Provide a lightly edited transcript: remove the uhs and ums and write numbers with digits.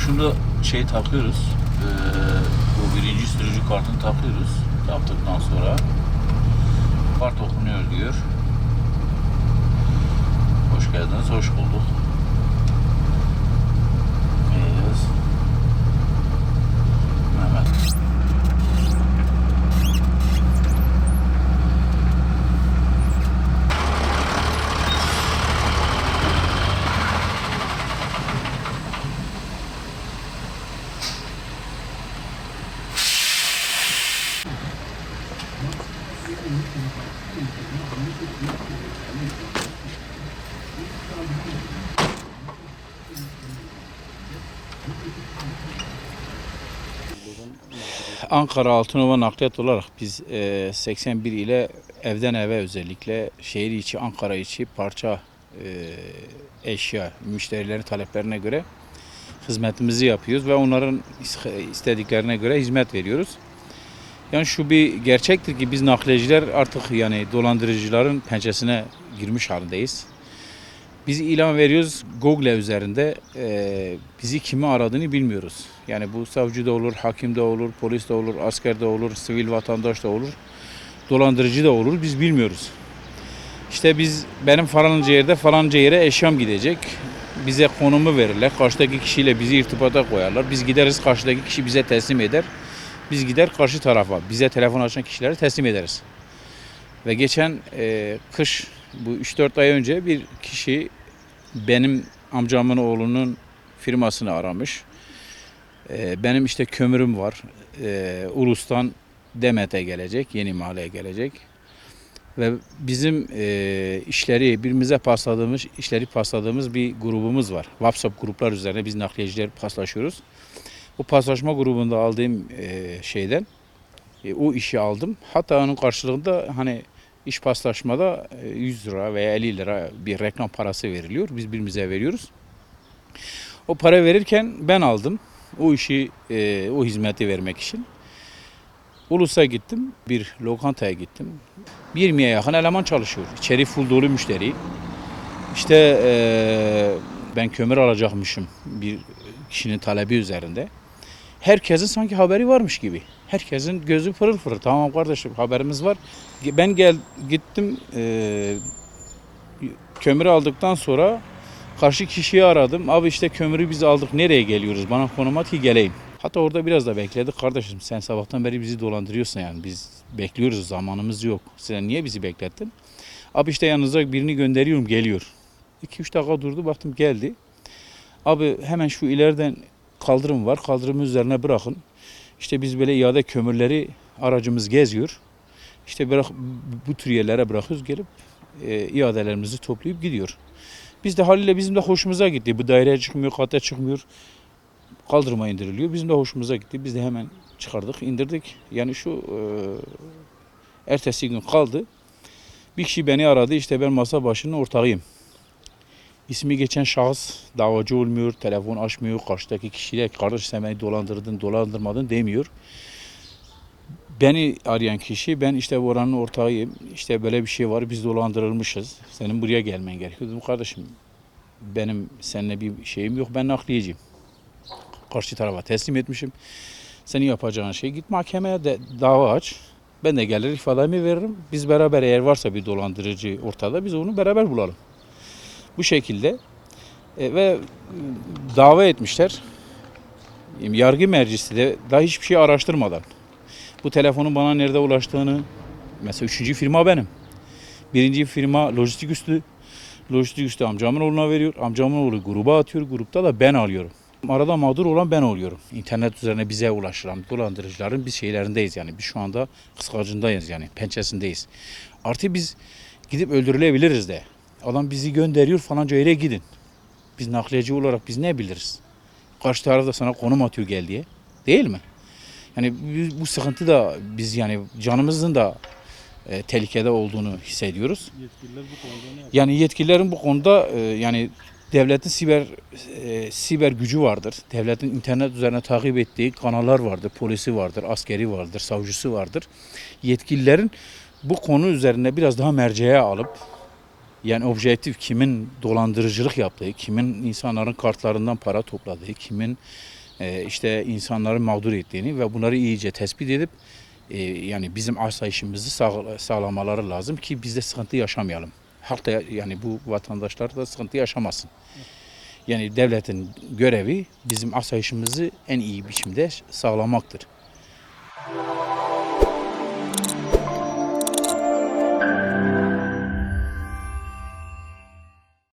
Şunu takıyoruz. Bu birinci sürücü kartını takıyoruz. Yaptıktan sonra kart okunuyor diyor. Hoş geldiniz, hoş bulduk. Mehmet. Ankara Altınova nakliyat olarak biz 81 ile evden eve özellikle şehir içi, Ankara içi parça eşya, müşterilerin taleplerine göre hizmetimizi yapıyoruz ve onların istediklerine göre hizmet veriyoruz. Yani şu bir gerçektir ki biz nakliyeciler artık yani dolandırıcıların pençesine girmiş halindeyiz. Biz ilan veriyoruz Google üzerinde, bizi kimi aradığını bilmiyoruz. Yani bu savcı da olur, hakim de olur, polis de olur, asker de olur, sivil vatandaş da olur, dolandırıcı da olur, biz bilmiyoruz. İşte benim falanca yerde falanca yere eşyam gidecek, bize konumu verirler, karşıdaki kişiyle bizi irtibata koyarlar, biz gideriz, karşıdaki kişi bize teslim eder, biz gider karşı tarafa, bize telefon açan kişileri teslim ederiz. Ve geçen kış, bu 3-4 ay önce bir kişi benim amcamın oğlunun firmasını aramış. Benim işte kömürüm var. Ulus'tan Demet'e gelecek, Yeni Mahalle'ye gelecek. Ve bizim birbirimize pasladığımız bir grubumuz var. WhatsApp gruplar üzerine biz nakliyeciler paslaşıyoruz. O paslaşma grubunda aldığım o işi aldım. Hatta onun karşılığında hani İş paslaşmada 100 lira veya 50 lira bir reklam parası veriliyor. Biz birbirimize veriyoruz. O para verirken ben aldım. O o hizmeti vermek için. Ulus'a gittim. Bir lokantaya gittim. 20'ye yakın eleman çalışıyor. İçeri full dolu müşteri. İşte ben kömür alacakmışım bir kişinin talebi üzerinde. Herkesin sanki haberi varmış gibi. Herkesin gözü pırıl pırıl. Tamam kardeşim, haberimiz var. Ben gittim kömürü aldıktan sonra karşı kişiyi aradım. Abi işte kömürü biz aldık, nereye geliyoruz? Bana konum at ki geleyim. Hatta orada biraz da bekledik. Kardeşim sen sabahtan beri bizi dolandırıyorsun yani. Biz bekliyoruz, zamanımız yok. Sen niye bizi beklettin? Abi işte yanınıza birini gönderiyorum, geliyor. 2-3 dakika durdu, baktım geldi. Abi hemen şu ileriden kaldırım var. Kaldırımın üzerine bırakın. İşte biz böyle iade kömürleri aracımız geziyor. İşte bu tür yerlere bırakıyoruz, gelip iadelerimizi toplayıp gidiyor. Biz de haliyle bizim de hoşumuza gitti. Bu daireye çıkmıyor, kata çıkmıyor. Kaldırıma indiriliyor. Bizim de hoşumuza gitti. Biz de hemen çıkardık, indirdik. Yani ertesi gün kaldı. Bir kişi beni aradı. İşte ben masa başının ortağıyım. İsmi geçen şahıs davacı olmuyor, telefon açmıyor, karşıdaki kişiyle kardeş sen beni dolandırdın, dolandırmadın demiyor. Beni arayan kişi, ben işte oranın ortağıyım, işte böyle bir şey var, biz dolandırılmışız, senin buraya gelmen gerekiyor. Dedim kardeşim, benim seninle bir şeyim yok, ben nakliyeciyim. Karşı tarafa teslim etmişim. Senin yapacağın şey git mahkemeye dava aç. Ben de gelir ifademi veririm. Biz beraber, eğer varsa bir dolandırıcı ortada, biz onu beraber bulalım. Bu şekilde ve dava etmişler. Yargı mercisi de daha hiçbir şey araştırmadan. Bu telefonun bana nerede ulaştığını, mesela 3. firma benim. 1. firma lojistik üstü. Lojistik üstü amcamın oğluna veriyor. Amcamın oğlu gruba atıyor. Grupta da ben alıyorum. Arada mağdur olan ben oluyorum. İnternet üzerine bize ulaşılan dolandırıcıların biz şeylerindeyiz yani. Biz şu anda kıskacındayız yani. Pençesindeyiz. Artı biz gidip öldürülebiliriz de. Adam bizi gönderiyor falanca yere gidin. Biz nakliyeci olarak biz ne biliriz? Karşı taraf da sana konum atıyor gel diye. Değil mi? Yani bu sıkıntı da biz yani canımızın da tehlikede olduğunu hissediyoruz. Yetkililer bu konuda ne yapıyor? Yani yetkililerin bu konuda yani devletin siber gücü vardır. Devletin internet üzerine takip ettiği kanallar vardır. Polisi vardır, askeri vardır, savcısı vardır. Yetkililerin bu konu üzerine biraz daha merceğe alıp yani objektif kimin dolandırıcılık yaptığı, kimin insanların kartlarından para topladığı, kimin işte insanları mağdur ettiğini ve bunları iyice tespit edip yani bizim asayişimizi sağlamaları lazım ki biz de sıkıntı yaşamayalım. Halk da yani bu vatandaşlar da sıkıntı yaşamasın. Yani devletin görevi bizim asayişimizi en iyi biçimde sağlamaktır.